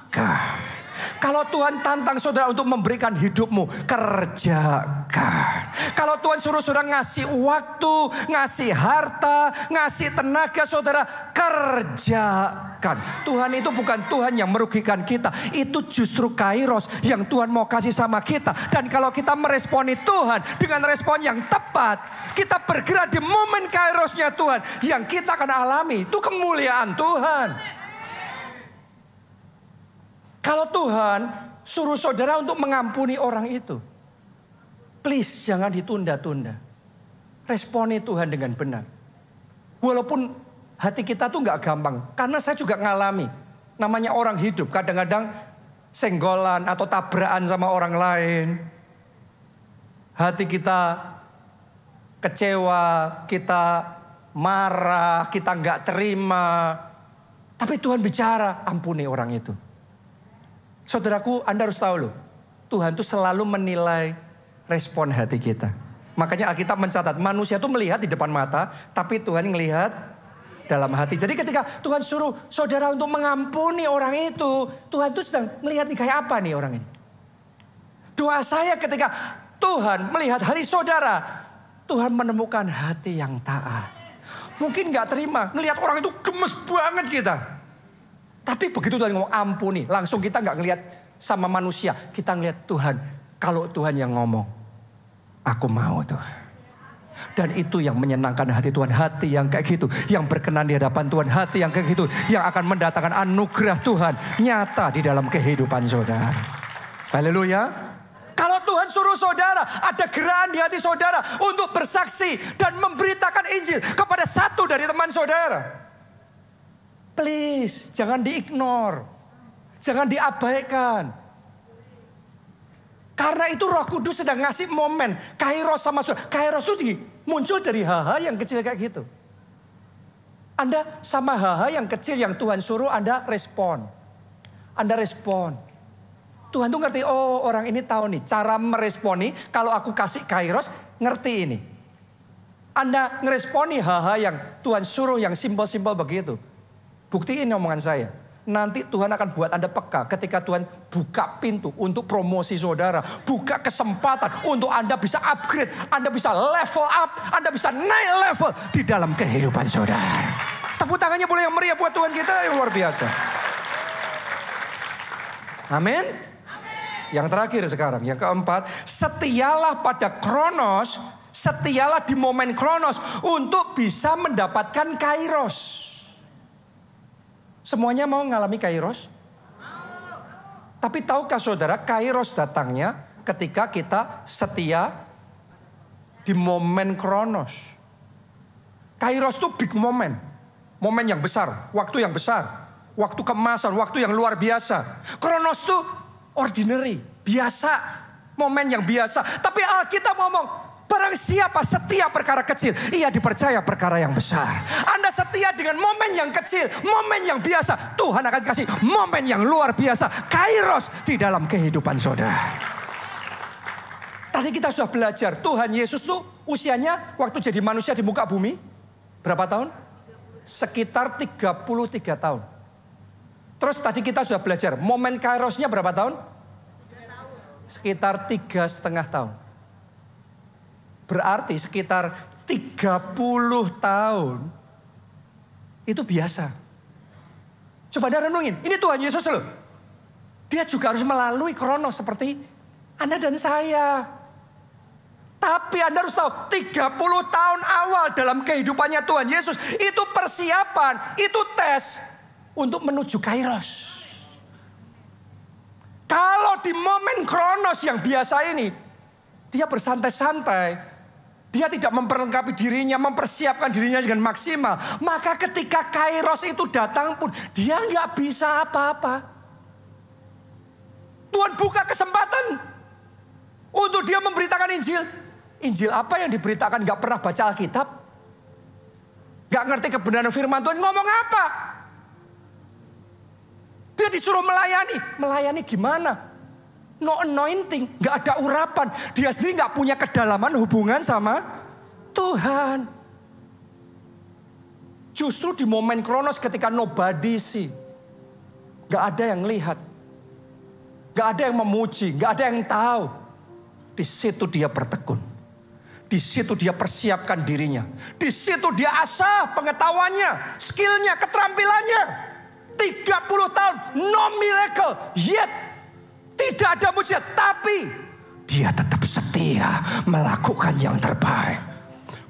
Kalau Tuhan tantang saudara untuk memberikan hidupmu, kerjakan. Kalau Tuhan suruh saudara ngasih waktu, ngasih harta, ngasih tenaga saudara, kerjakan. Tuhan itu bukan Tuhan yang merugikan kita. Itu justru kairos yang Tuhan mau kasih sama kita. Dan kalau kita meresponi Tuhan dengan respon yang tepat, kita bergerak di momen kairosnya Tuhan, yang kita akan alami itu kemuliaan Tuhan. Kalau Tuhan suruh saudara untuk mengampuni orang itu, please jangan ditunda-tunda. Responi Tuhan dengan benar. Walaupun hati kita tuh gak gampang. Karena saya juga ngalami. Namanya orang hidup kadang-kadang senggolan atau tabrakan sama orang lain. Hati kita kecewa, kita marah, kita gak terima. Tapi Tuhan bicara, ampuni orang itu. Saudaraku, Anda harus tahu loh, Tuhan tuh selalu menilai respon hati kita. Makanya Alkitab mencatat, manusia tuh melihat di depan mata, tapi Tuhan melihat dalam hati. Jadi ketika Tuhan suruh saudara untuk mengampuni orang itu, Tuhan tuh sedang melihat nih kayak apa nih orang ini. Doa saya ketika Tuhan melihat hati saudara, Tuhan menemukan hati yang taat. Mungkin gak terima, ngelihat orang itu gemes banget kita. Tapi begitu Tuhan ngomong ampuni, langsung kita gak ngelihat sama manusia. Kita ngelihat Tuhan, kalau Tuhan yang ngomong, aku mau Tuhan. Dan itu yang menyenangkan hati Tuhan. Hati yang kayak gitu, yang berkenan di hadapan Tuhan. Hati yang kayak gitu, yang akan mendatangkan anugerah Tuhan nyata di dalam kehidupan saudara. Haleluya. Kalau Tuhan suruh saudara, ada gerakan di hati saudara untuk bersaksi dan memberitakan Injil kepada satu dari teman saudara. Please, jangan diignore. Jangan diabaikan. Karena itu Roh Kudus sedang ngasih momen kairos sama saudara. Kairos itu muncul dari hal-hal yang kecil kayak gitu. Anda sama hal-hal yang kecil yang Tuhan suruh Anda respon. Anda respon. Tuhan tuh ngerti, oh orang ini tahu nih cara meresponi. Kalau aku kasih kairos, ngerti ini. Anda ngeresponi hal-hal yang Tuhan suruh yang simpel-simpel begitu. Buktiin omongan saya. Nanti Tuhan akan buat Anda peka ketika Tuhan buka pintu untuk promosi saudara. Buka kesempatan untuk Anda bisa upgrade. Anda bisa level up. Anda bisa naik level di dalam kehidupan saudara. Tepuk tangannya boleh yang meriah buat Tuhan kita yang luar biasa. Amin. Yang terakhir sekarang, yang keempat. Setialah pada kronos. Setialah di momen kronos untuk bisa mendapatkan kairos. Semuanya mau ngalami kairos? Tapi tahukah saudara, kairos datangnya ketika kita setia di momen kronos. Kairos itu big moment. Momen yang besar, waktu yang besar. Waktu keemasan, waktu yang luar biasa. Kronos itu ordinary, biasa. Momen yang biasa. Tapi Alkitab ngomong, barang siapa setia perkara kecil, ia dipercaya perkara yang besar. Anda setia dengan momen yang kecil, momen yang biasa, Tuhan akan kasih momen yang luar biasa, kairos di dalam kehidupan saudara. Tadi kita sudah belajar, Tuhan Yesus tuh usianya waktu jadi manusia di muka bumi, berapa tahun? Sekitar 33 tahun. Terus tadi kita sudah belajar, momen kairosnya berapa tahun? Sekitar 3,5 tahun. Berarti sekitar 30 tahun. Itu biasa. Coba Anda renungin, ini Tuhan Yesus loh. Dia juga harus melalui kronos seperti Anda dan saya. Tapi Anda harus tahu, 30 tahun awal dalam kehidupannya Tuhan Yesus, itu persiapan, itu tes untuk menuju kairos. Kalau di momen kronos yang biasa ini, dia bersantai-santai. Dia tidak memperlengkapi dirinya, mempersiapkan dirinya dengan maksimal. Maka ketika kairos itu datang pun, dia nggak bisa apa-apa. Tuhan buka kesempatan untuk dia memberitakan Injil. Injil apa yang diberitakan? Nggak pernah baca Alkitab, nggak ngerti kebenaran firman Tuhan, ngomong apa? Dia disuruh melayani. Melayani gimana? No anointing, nggak ada urapan. Dia sendiri nggak punya kedalaman hubungan sama Tuhan. Justru di momen kronos ketika nobody see, nggak ada yang lihat, nggak ada yang memuji, nggak ada yang tahu. Di situ dia bertekun, di situ dia persiapkan dirinya, di situ dia asah pengetahuannya, skillnya, keterampilannya. 30 tahun, no miracle yet. Tidak ada mujizat, tapi dia tetap setia melakukan yang terbaik.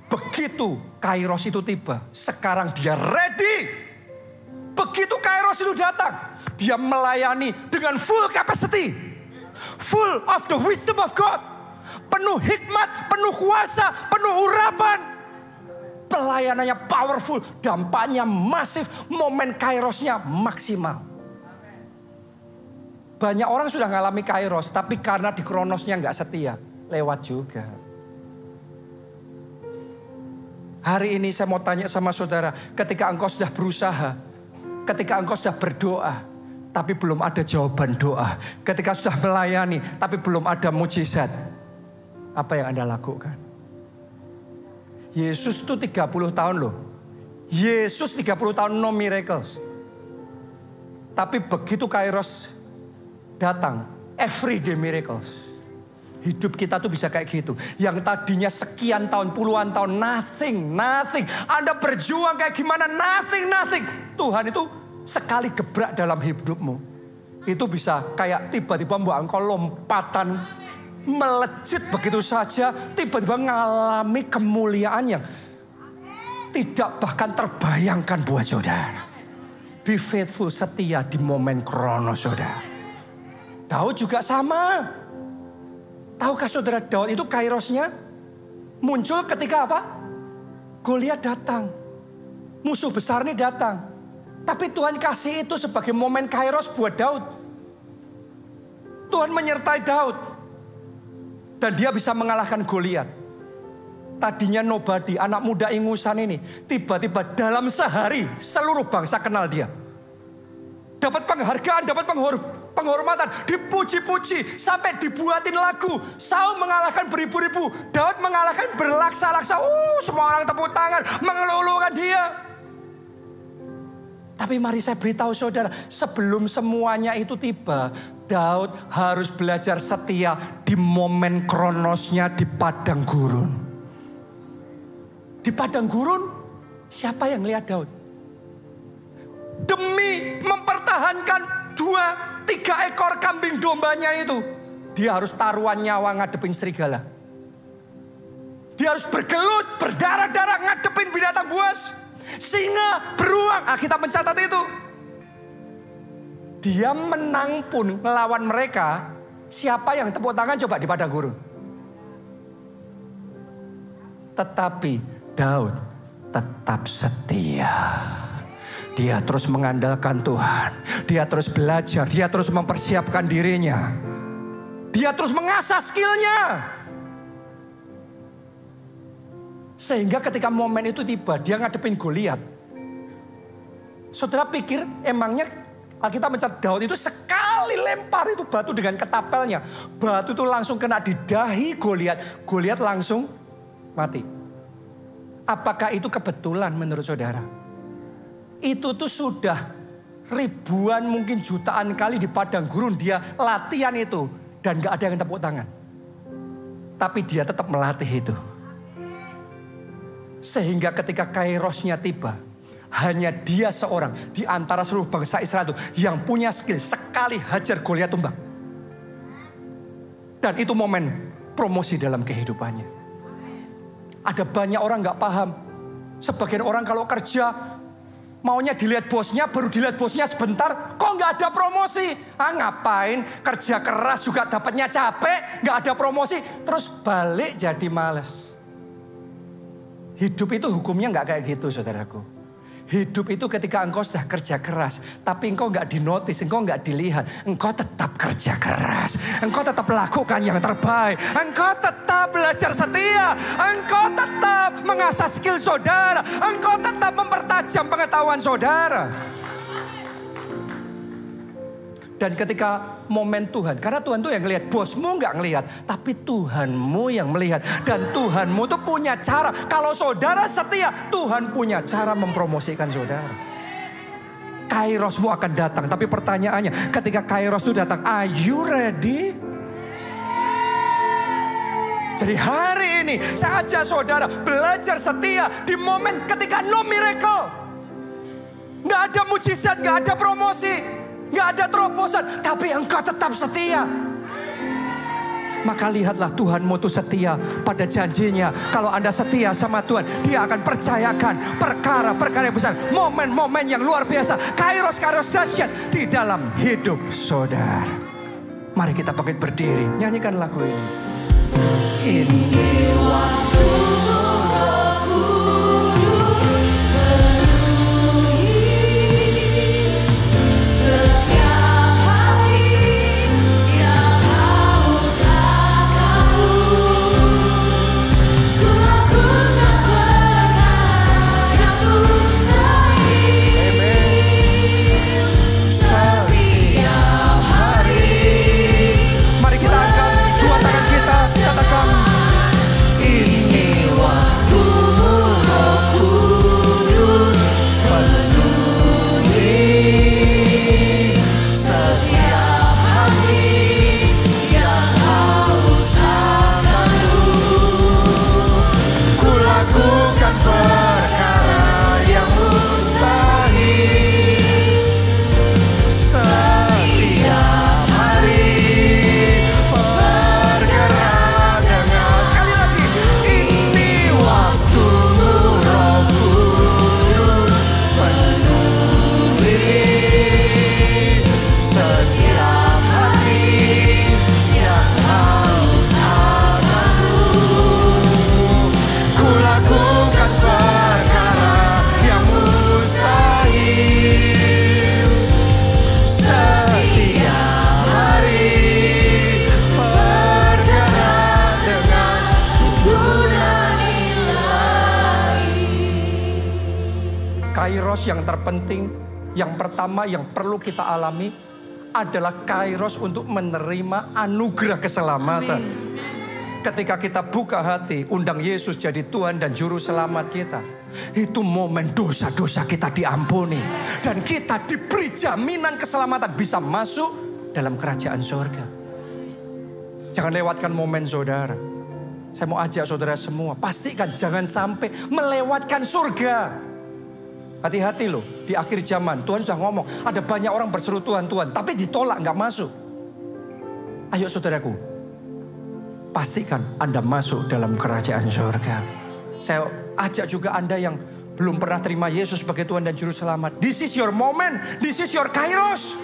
Begitu kairos itu tiba, sekarang dia ready. Begitu kairos itu datang, dia melayani dengan full capacity, full of the wisdom of God, penuh hikmat, penuh kuasa, penuh urapan. Pelayanannya powerful, dampaknya masif, momen kairosnya maksimal. Banyak orang sudah ngalami kairos, tapi karena di kronosnya nggak setia, lewat juga. Hari ini saya mau tanya sama saudara, ketika engkau sudah berusaha, ketika engkau sudah berdoa, tapi belum ada jawaban doa, ketika sudah melayani, tapi belum ada mujizat, apa yang Anda lakukan? Yesus itu 30 tahun loh. Yesus 30 tahun no miracles. Tapi begitu kairos datang, everyday miracles. Hidup kita tuh bisa kayak gitu. Yang tadinya sekian tahun, puluhan tahun, nothing. Anda berjuang kayak gimana, nothing. Tuhan itu sekali gebrak dalam hidupmu, itu bisa kayak tiba-tiba buat engkau lompatan, melejit begitu saja, tiba-tiba mengalami kemuliaan yang tidak bahkan terbayangkan buat saudara. Be faithful, setia di momen kronos saudara. Daud juga sama. Tahukah saudara, Daud itu kairosnya muncul ketika apa? Goliat datang. Musuh besar ini datang. Tapi Tuhan kasih itu sebagai momen kairos buat Daud. Tuhan menyertai Daud. Dan dia bisa mengalahkan Goliat. Tadinya nobody, anak muda ingusan ini. Tiba-tiba dalam sehari seluruh bangsa kenal dia. Dapat penghargaan, dapat penghormatan, dipuji-puji, sampai dibuatin lagu. Saul mengalahkan beribu-ribu, Daud mengalahkan berlaksa-laksa. Semua orang tepuk tangan, mengelulukan dia. Tapi mari saya beritahu saudara, sebelum semuanya itu tiba, Daud harus belajar setia di momen kronosnya di padang gurun. Di padang gurun, siapa yang lihat Daud? Demi mempertahankan 2-3 ekor kambing dombanya itu, dia harus taruhan nyawa ngadepin serigala. Dia harus bergelut, berdarah-darah ngadepin binatang buas, singa, beruang. Kita mencatat itu. Dia menang pun melawan mereka. Siapa yang tepuk tangan coba di padang gurun? Tetapi Daud tetap setia. Dia terus mengandalkan Tuhan. Dia terus belajar. Dia terus mempersiapkan dirinya. Dia terus mengasah skillnya. Sehingga ketika momen itu tiba, dia ngadepin Goliat. Saudara pikir emangnya Alkitab mencatat Daud itu sekali dilempar itu batu dengan ketapelnya. Batu itu langsung kena di dahi Goliat. Goliat langsung mati. Apakah itu kebetulan menurut saudara? Itu tuh sudah ribuan mungkin jutaan kali di padang gurun dia latihan itu. Dan gak ada yang tepuk tangan. Tapi dia tetap melatih itu. Sehingga ketika kairosnya tiba, hanya dia seorang di antara seluruh bangsa Israel itu yang punya skill sekali hajar Goliat tumbang. Dan itu momen promosi dalam kehidupannya. Ada banyak orang gak paham. Sebagian orang kalau kerja maunya dilihat bosnya, baru dilihat bosnya sebentar, kok gak ada promosi? Ngapain? Kerja keras juga dapatnya capek, gak ada promosi, terus balik jadi malas. Hidup itu hukumnya gak kayak gitu saudaraku. Hidup itu ketika engkau sudah kerja keras, tapi engkau gak dinotis, engkau gak dilihat, engkau tetap kerja keras, engkau tetap lakukan yang terbaik, engkau tetap belajar setia, engkau tetap mengasah skill saudara, engkau tetap mempertajam pengetahuan saudara. Dan ketika momen Tuhan, karena Tuhan tuh yang ngelihat, bosmu gak ngelihat, tapi Tuhanmu yang melihat. Dan Tuhanmu tuh punya cara, kalau saudara setia, Tuhan punya cara mempromosikan saudara. Kairosmu akan datang, tapi pertanyaannya, ketika Kairos itu datang, are you ready? Jadi hari ini saya ajak saudara belajar setia di momen ketika no miracle. Gak ada mujizat, gak ada promosi. Gak ada terobosan, tapi engkau tetap setia. Maka lihatlah Tuhanmu itu setia pada janjinya. Kalau Anda setia sama Tuhan, Dia akan percayakan perkara-perkara yang besar, momen-momen yang luar biasa, kairos-kairos dahsyat di dalam hidup saudara. Mari kita bangkit berdiri, nyanyikan lagu ini. Ini waktu yang terpenting, yang pertama yang perlu kita alami adalah kairos untuk menerima anugerah keselamatan. Amin. Ketika kita buka hati, undang Yesus jadi Tuhan dan Juru Selamat kita, itu momen dosa-dosa kita diampuni. Dan kita diberi jaminan keselamatan bisa masuk dalam kerajaan surga. Jangan lewatkan momen saudara. Saya mau ajak saudara semua, pastikan jangan sampai melewatkan surga. Hati-hati loh, di akhir zaman Tuhan sudah ngomong, ada banyak orang berseru Tuhan, Tuhan, tapi ditolak, gak masuk. Ayo saudaraku, pastikan Anda masuk dalam kerajaan surga. Saya ajak juga Anda yang belum pernah terima Yesus sebagai Tuhan dan Juru Selamat. This is your moment, this is your kairos.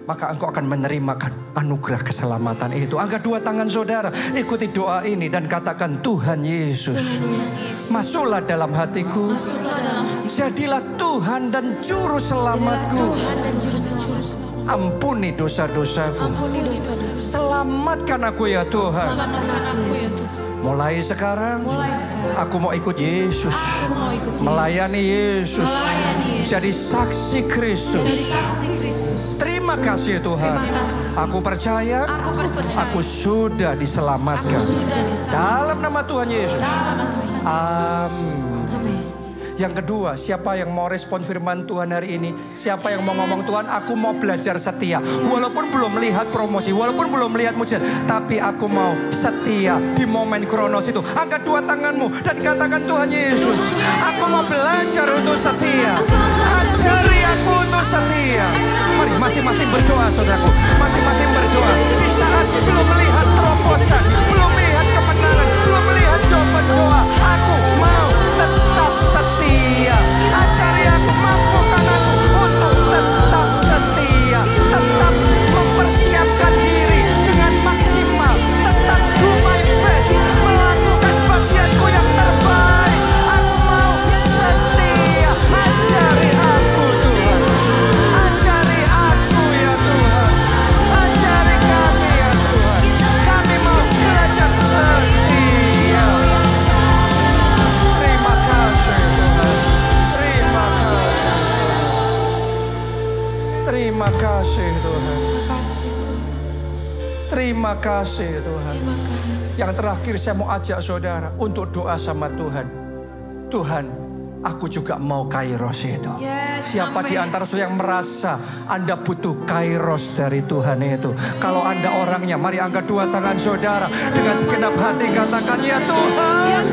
Maka engkau akan menerimakan anugerah keselamatan itu. Angkat dua tangan saudara, ikuti doa ini dan katakan, Tuhan Yesus, masuklah dalam hatiku, jadilah Tuhan dan Juru Selamatku. Ampuni dosa-dosaku, selamatkan aku ya Tuhan. Mulai sekarang aku mau ikut Yesus, melayani Yesus, jadi saksi Kristus Terima kasih Tuhan. Aku percaya aku sudah diselamatkan. Dalam nama Tuhan Yesus. Amin. Yang kedua, siapa yang mau respon firman Tuhan hari ini? Siapa yang mau ngomong, Tuhan aku mau belajar setia. Walaupun belum melihat promosi, walaupun belum melihat mujizat, tapi aku mau setia di momen kronos itu. Angkat dua tanganmu dan katakan, Tuhan Yesus, aku mau belajar untuk setia. Ajari aku untuk setia. Mari masing-masing berdoa saudaraku. Masing-masing berdoa. Di saat belum melihat terobosan, belum melihat kemenangan, belum melihat jawaban doa, aku mau tetap setia. Ajari aku, mampukan aku untuk tetap setia. Tetap mempersiapkan diri dengan maksimal. Tetap do my best, melakukan bagianku yang terbaik. Aku mau setia. Ajari aku Tuhan. Ajari aku ya Tuhan. Ajari kami ya Tuhan. Kami mau belajar setia. Terima kasih Tuhan. Terima kasih. Terima kasih Tuhan. Terima kasih Tuhan. Yang terakhir saya mau ajak saudara untuk doa sama Tuhan. Tuhan, aku juga mau kairos itu. Siapa di antara saudara yang merasa Anda butuh kairos dari Tuhan itu? Kalau Anda orangnya, mari angkat dua tangan saudara. Dengan segenap hati katakan, ya Tuhan,